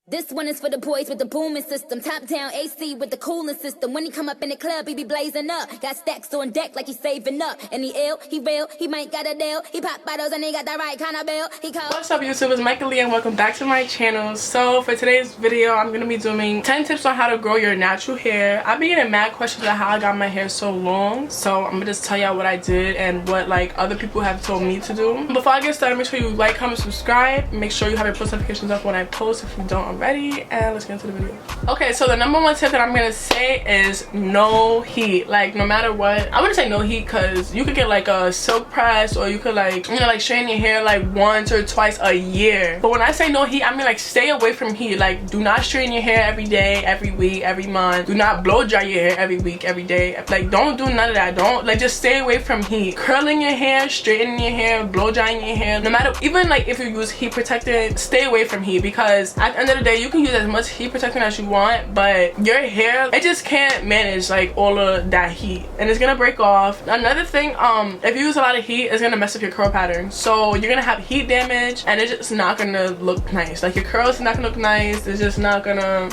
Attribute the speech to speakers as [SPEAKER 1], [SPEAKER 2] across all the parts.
[SPEAKER 1] This one is for the boys with the booming system. Top down AC with the cooling system. When he come up in the club, he be blazing up. Got stacks on deck like he's saving up. And he ill, he real, he might got a deal. He pop bottles and he got the right kind of bill. He called.
[SPEAKER 2] What's up YouTube, it's Mícah Leia and welcome back to my channel. So for today's video, I'm going to be doing 10 tips on how to grow your natural hair. I've been getting mad questions on how I got my hair so long. So I'm going to just tell y'all what I did and what like other people have told me to do. Before I get started, make sure you like, comment, subscribe. Make sure you have your post notifications up when I post if you don't already. And let's get into the video. Okay, so the number one tip that I'm gonna say is no heat. Like no matter what, I wouldn't say no heat because you could get like a silk press, or you could like, you know, like straighten your hair like once or twice a year. But when I say no heat, I mean like stay away from heat. Like do not straighten your hair every day, every week, every month. Do not blow dry your hair every week, every day. Like don't do none of that. Don't like, just stay away from heat. Curling your hair, straightening your hair, blow drying your hair, no matter, even like if you use heat protectant, stay away from heat, because at the end of the day you can use as much heat protectant as you want, but your hair, it just can't manage like all of that heat and it's gonna break off. Another thing, if you use a lot of heat, it's gonna mess up your curl pattern, so you're gonna have heat damage and it's just not gonna look nice. Like your curls is not gonna look nice. It's just not gonna.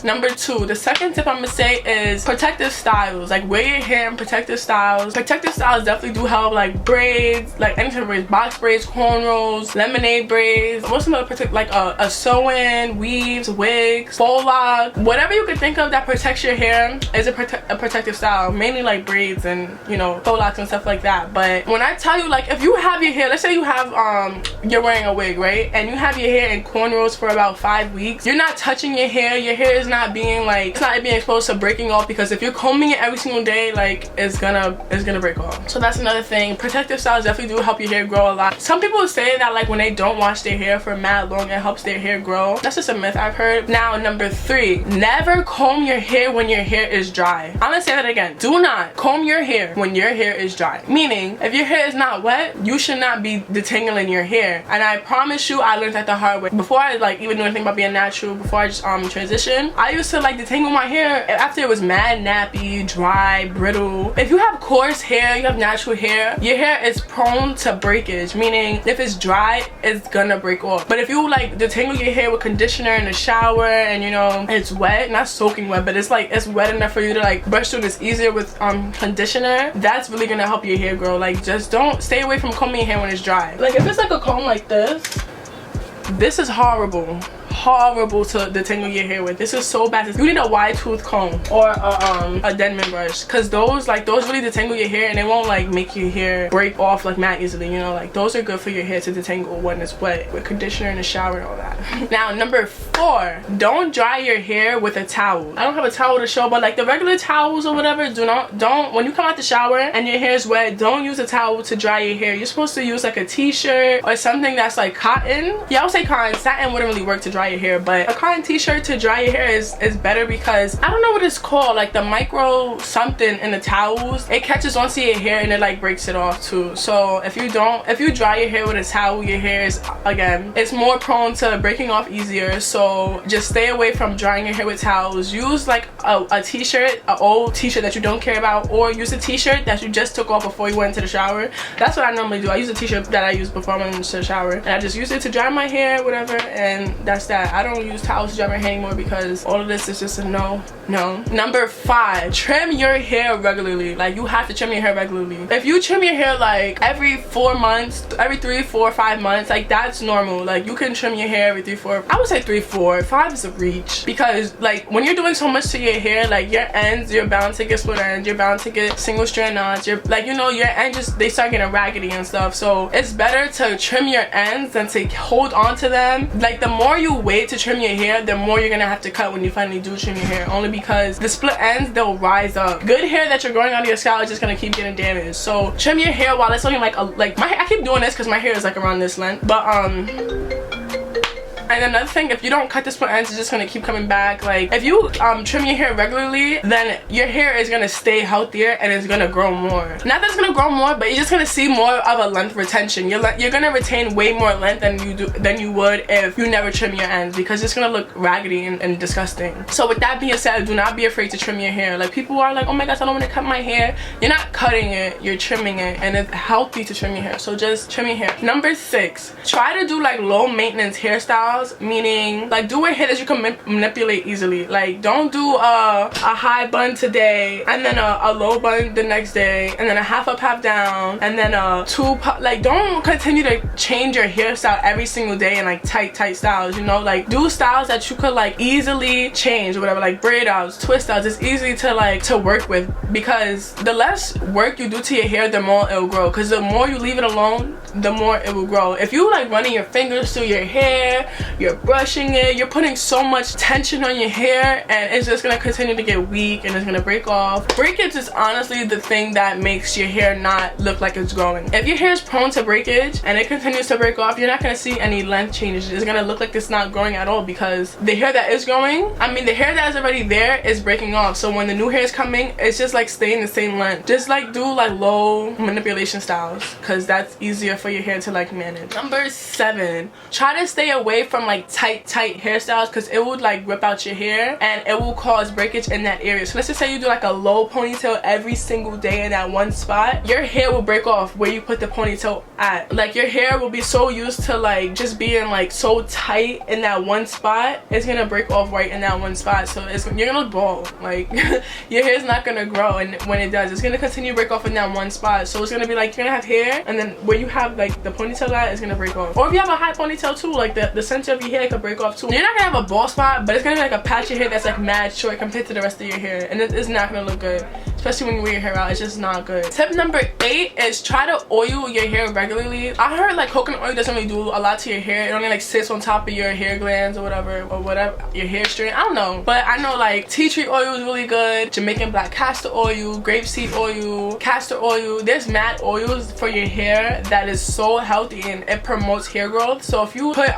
[SPEAKER 2] Number two, the second tip I'm gonna say is protective styles. Like wear your hair in protective styles. Protective styles definitely do help, like braids, like any type of braids, box braids, cornrows, lemonade braids. What's some other protect, like a sew-in, weaves, wigs, faux lock, whatever you can think of that protects your hair is a protective style. Mainly like braids and, you know, faux locks and stuff like that. But when I tell you, like if you have your hair, let's say you have you're wearing a wig, right, and you have your hair in cornrows for about 5 weeks, you're not touching your hair. Your hair is not being like, it's not being exposed to breaking off, because if you're combing it every single day, like it's gonna break off. So that's another thing. Protective styles definitely do help your hair grow a lot. Some people say that like when they don't wash their hair for mad long, it helps their hair grow. That's just a myth I've heard. Now number three, never comb your hair when your hair is dry. I'm gonna say that again. Do not comb your hair when your hair is dry. Meaning if your hair is not wet, you should not be detangling your hair. And I promise you, I learned that the hard way. Before I like even knew anything about being natural, before I just transition, I used to like detangle my hair after it was mad nappy, dry, brittle. If you have coarse hair, you have natural hair, your hair is prone to breakage, meaning if it's dry, it's gonna break off. But if you like detangle your hair with conditioner in the shower and you know it's wet, not soaking wet, but it's like it's wet enough for you to like brush through this easier with conditioner, that's really gonna help your hair grow. Like just don't stay away from combing your hair when it's dry. Like if it's like a comb like this is horrible to detangle your hair with. This is so bad. You need a wide tooth comb or a Denman brush, because those really detangle your hair and it won't like make your hair break off like mad easily, you know. Like those are good for your hair to detangle when it's wet with conditioner in the shower and all that. Now number four, don't dry your hair with a towel. I don't have a towel to show, but like the regular towels or whatever, don't when you come out the shower and your hair is wet, don't use a towel to dry your hair. You're supposed to use like a t-shirt or something that's like cotton. Yeah, I would say cotton. Satin wouldn't really work to dry your hair, but a cotton t-shirt to dry your hair is better, because I don't know what it's called, like the micro something in the towels, it catches onto your hair and it like breaks it off too. So if you dry your hair with a towel, your hair is, again, it's more prone to breaking off easier. So just stay away from drying your hair with towels. Use like a t-shirt, an old t-shirt that you don't care about, or use a t-shirt that you just took off before you went into the shower. That's what I normally do. I use a t-shirt that I used before I went into the shower and I just use it to dry my hair, whatever, and that's that. I don't use towels to dry my hair anymore because all of this is just a no. Number five, trim your hair regularly. Like you have to trim your hair regularly. If you trim your hair like every 4 months, every 3, 4, 5 months, like that's normal. Like you can trim your hair every 3, 4, I would say 3, 4, 5 is a reach, because like when you're doing so much to your hair, like your ends, you're bound to get split ends, you're bound to get single strand knots, you're like, you know, your ends just, they start getting raggedy and stuff. So it's better to trim your ends than to hold on to them. Like the more you wait to trim your hair, the more you're gonna have to cut when you finally do trim your hair, only because the split ends, they'll rise up. Good hair that you're growing out of your scalp is just gonna keep getting damaged. So trim your hair while it's only like I keep doing this because my hair is like around this length, but And another thing, if you don't cut the split ends, it's just gonna keep coming back. Like if you trim your hair regularly, then your hair is gonna stay healthier and it's gonna grow more. Not that it's gonna grow more, but you're just gonna see more of a length retention. You're gonna retain way more length than you would if you never trim your ends, because it's gonna look raggedy and disgusting. So with that being said, do not be afraid to trim your hair. Like people are like, oh my gosh, I don't want to cut my hair. You're not cutting it, you're trimming it, and it's healthy to trim your hair. So just trim your hair. Number 6, try to do like low maintenance hairstyles styles, meaning like do a hair that you can manipulate easily. Like don't do a high bun today and then a low bun the next day and then a half up, half down, and then a like don't continue to change your hairstyle every single day and like tight styles, you know. Like do styles that you could like easily change or whatever, like braid outs, twist outs. It's easy to work with, because the less work you do to your hair, the more it will grow, because the more you leave it alone, the more it will grow. If you like running your fingers through your hair, you're brushing it, you're putting so much tension on your hair, and it's just gonna continue to get weak and it's gonna break off. Breakage is honestly the thing that makes your hair not look like it's growing. If your hair is prone to breakage and it continues to break off, you're not gonna see any length changes. It's gonna look like it's not growing at all, because the hair that is growing, I mean the hair that is already there is breaking off. So when the new hair is coming, it's just like staying the same length. Just like do like low manipulation styles, because that's easier for your hair to like manage. Number 7, try to stay away from like tight hairstyles, because it would like rip out your hair and it will cause breakage in that area. So let's just say you do like a low ponytail every single day in that one spot, your hair will break off where you put the ponytail at. Like your hair will be so used to like just being like so tight in that one spot, it's gonna break off right in that one spot. So you're gonna look bald. Like your hair's not gonna grow, and when it does, it's gonna continue to break off in that one spot. So it's gonna be like you're gonna have hair, and then where you have like the ponytail at is gonna break off. Or if you have a high ponytail too, like the center of your hair could break off too. You're not gonna have a bald spot, but it's gonna be like a patch of hair that's like mad short compared to the rest of your hair, and it's not gonna look good, especially when you wear your hair out. It's just not good. Tip number 8 is try to oil your hair regularly. I heard like coconut oil doesn't really do a lot to your hair. It only like sits on top of your hair glands or whatever your hair strand. I don't know, but I know like tea tree oil is really good, Jamaican black castor oil, grapeseed oil, castor oil. There's mad oils for your hair that is so healthy and it promotes hair growth. So if you put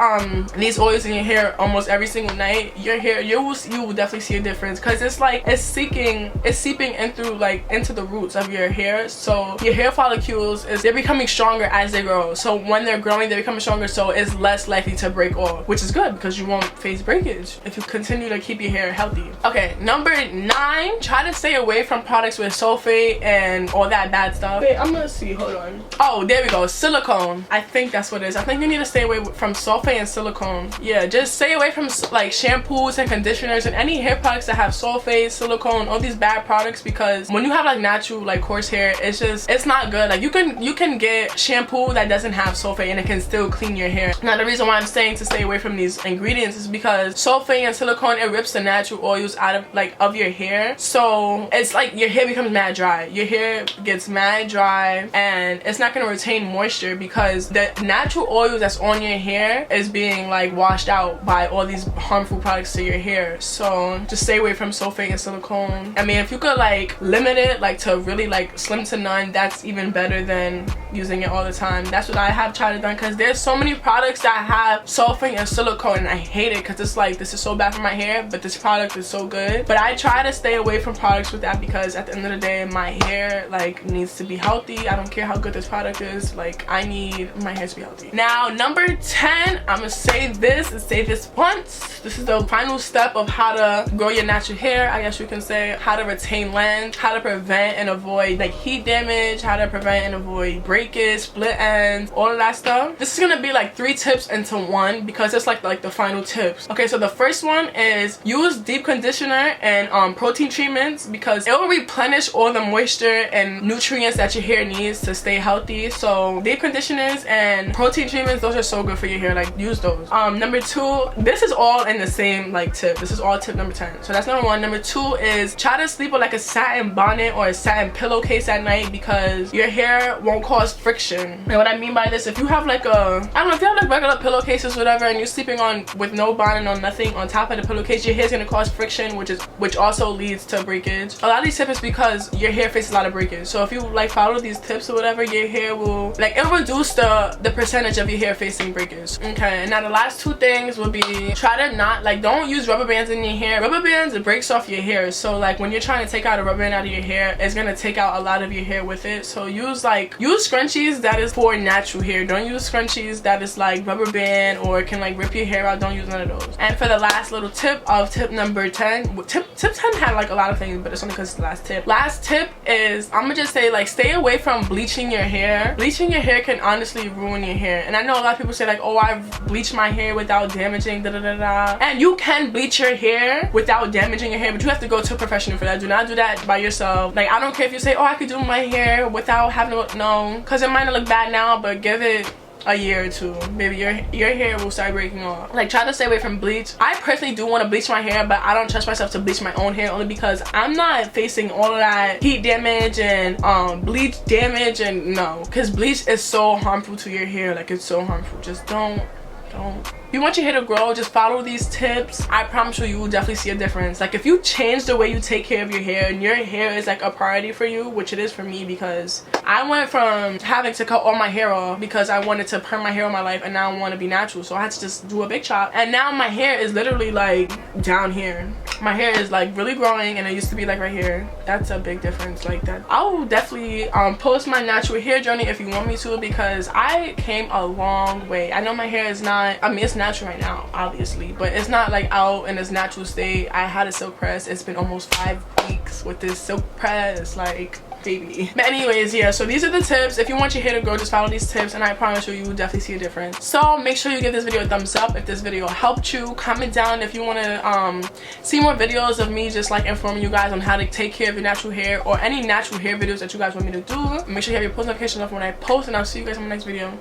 [SPEAKER 2] these oils in your hair almost every single night, your hair, you will definitely see a difference, because it's like it's seeping in through like into the roots of your hair. So your hair follicles they're becoming stronger as they grow. So when they're growing, they're becoming stronger, so it's less likely to break off, which is good because you won't face breakage if you continue to keep your hair healthy. Okay, number 9, try to stay away from products with sulfate and all that bad stuff. Wait, I'm gonna see, hold on. Oh, there we go, silicone. I think that's what it is. I think you need to stay away from sulfate and silicone. Yeah, just stay away from like shampoos and conditioners and any hair products that have sulfate, silicone, all these bad products, because when you have like natural like coarse hair, it's not good. Like you can get shampoo that doesn't have sulfate and it can still clean your hair. Now the reason why I'm saying to stay away from these ingredients is because sulfate and silicone, it rips the natural oils out of your hair. So it's like your hair becomes mad dry. Your hair gets mad dry and it's not going to retain moisture, because the natural oils that's on your hair is being like washed out by all these harmful products to your hair. So just stay away from sulfate and silicone. I mean, if you could like limit it like to really like slim to none, that's even better than using it all the time. That's what I have tried to do, because there's so many products that have sulfate and silicone and I hate it, because it's like this is so bad for my hair, but this product is so good. But I try to stay away from products with that, because at the end of the day my hair like needs to be healthy. I don't care how good this product is, like I need my hair to be healthy. Now number 10, I'm gonna say this and say this once. This is the final step of how to grow your natural hair, I guess you can say. How to retain length, how to prevent and avoid like heat damage, how to prevent and avoid breakage, split ends, all of that stuff. This is gonna be like 3 tips into one, because it's like the final tips. Okay, so the first one is use deep conditioner and protein treatments, because it will replenish all the moisture and nutrients that your hair needs to stay healthy. So deep conditioners and protein treatments, those are so good for your hair. Like use those. Number 2, this is all in the same like tip. This is all tip number 10. So that's number 1. Number 2 is try to sleep with like a satin bonnet or a satin pillowcase at night, because your hair won't cause friction. And what I mean by this, if you have like I don't know, if you have like regular pillowcases or whatever and you're sleeping on with no bonnet or nothing on top of the pillowcase, your hair's gonna cause friction, which also leads to breakage. A lot of these tips is because your hair faces a lot of breakage. So if you like follow these tips or whatever, your hair will like, it'll reduce the percentage of your hair facing breakage. Okay, and now the last 2 things would be try to not like, don't use rubber bands in your hair. Rubber bands, it breaks off your hair. So like when you're trying to take out a rubber band out of your hair, it's gonna take out a lot of your hair with it. So use scrunchies that is for natural hair. Don't use scrunchies that is like rubber band or can like rip your hair out. Don't use none of those. And for the last little tip of tip number 10, tip 10 had like a lot of things, but it's only because it's the last tip. Last tip is, I'm gonna just say, like, stay away from bleaching your hair. Bleaching your hair can honestly ruin your hair. And I know a lot of people say like, oh, I've bleached my hair without damaging da da da da. And you can bleach your hair without damaging your hair, but you have to go to a professional for that. Do not do that by yourself. Like, I don't care if you say, oh, I could do my hair without having to, no, because it might not look bad now, but give it a year or two, maybe your hair will start breaking off. Like, try to stay away from bleach. I personally do want to bleach my hair, but I don't trust myself to bleach my own hair, only because I'm not facing all of that heat damage and bleach damage. And no, because bleach is so harmful to your hair. Like, it's so harmful. Just don't. If you want your hair to grow, just follow these tips. I promise you, you will definitely see a difference. Like, if you change the way you take care of your hair and your hair is like a priority for you, which it is for me, because I went from having to cut all my hair off because I wanted to perm my hair all my life, and now I want to be natural, so I had to just do a big chop. And now my hair is literally like down here. My hair is like really growing, and it used to be like right here. That's a big difference. Like that, I will definitely post my natural hair journey if you want me to, because I came a long way. I know my hair is not, I mean, it's natural right now obviously, but it's not like out in its natural state. I had a silk press. It's been almost 5 weeks with this silk press, like, baby. But anyways, yeah, so these are the tips. If you want your hair to grow, just follow these tips, and I promise you, you will definitely see a difference. So make sure you give this video a thumbs up if this video helped you. Comment down if you want to see more videos of me just like informing you guys on how to take care of your natural hair, or any natural hair videos that you guys want me to do. Make sure you have your post notifications off when I post, and I'll see you guys in my next video.